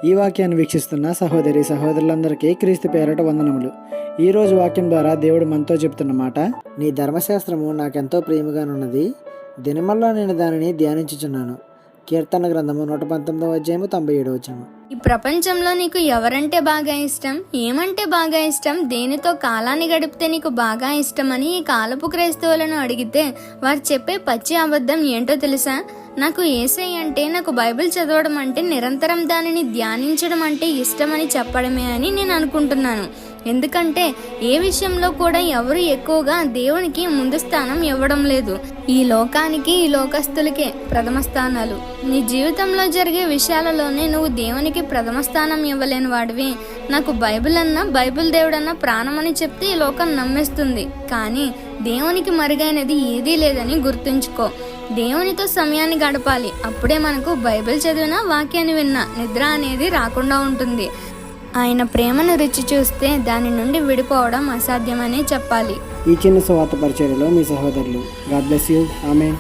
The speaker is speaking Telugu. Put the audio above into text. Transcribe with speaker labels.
Speaker 1: ఈ వాక్యాన్ని వీక్షిస్తున్న సహోదరి సహోదరులందరికీ క్రీస్తు పేరట వందనములు. ఈరోజు వాక్యం ద్వారా దేవుడు మనతో చెప్తున్న మాట, నీ ధర్మశాస్త్రము నాకెంతో ప్రియముగానున్నది, దినమల్లా నేను దానిని ధ్యానించుచున్నాను. కీర్తన గ్రంథము 119వ అధ్యాయము 97వ వచనము.
Speaker 2: ఈ ప్రపంచంలో నీకు ఎవరంటే బాగా ఇష్టం, ఏమంటే బాగా ఇష్టం, దేనితో కాలాన్ని గడిపితే నీకు బాగా ఇష్టమని ఈ కాలపు క్రైస్తవులను అడిగితే వారు చెప్పే పచ్చి అబద్ధం ఏంటో తెలుసా? నాకు యేసయ్య అంటే, నాకు బైబిల్ చదవడం అంటే, నిరంతరం దానిని ధ్యానించడం అంటే ఇష్టమని చెప్పడమే అని నేను అనుకుంటున్నాను. ఎందుకంటే ఏ విషయంలో కూడా ఎవరు ఎక్కువగా దేవునికి ముందు స్థానం ఇవ్వడం లేదు. ఈ లోకానికి, ఈ లోకస్తులకే ప్రథమ స్థానాలు. నీ జీవితంలో జరిగే విషయాలలోనే నువ్వు దేవునికి ప్రథమ స్థానం ఇవ్వలేని వాడివి. నాకు బైబిల్ అన్నా, బైబిల్ దేవుడన్నా ప్రాణం అని చెప్తే ఈ లోకం నమ్మేస్తుంది. కానీ దేవునికి మరుగైనది ఏదీ లేదని గుర్తుంచుకో. దేవునితో సమయాన్ని గడపాలి. అప్పుడే మనకు బైబిల్ చదివినా, వాక్యాన్ని విన్నా నిద్ర అనేది రాకుండా ఉంటుంది. ఆయన ప్రేమను రుచి చూస్తే దాని నుండి విడిపోవడం అసాధ్యమనే చెప్పాలి.
Speaker 1: ఈ చిన్న సువార్త పరిచర్యలో మీ సహోదరులు. God bless you. ఆమేన్.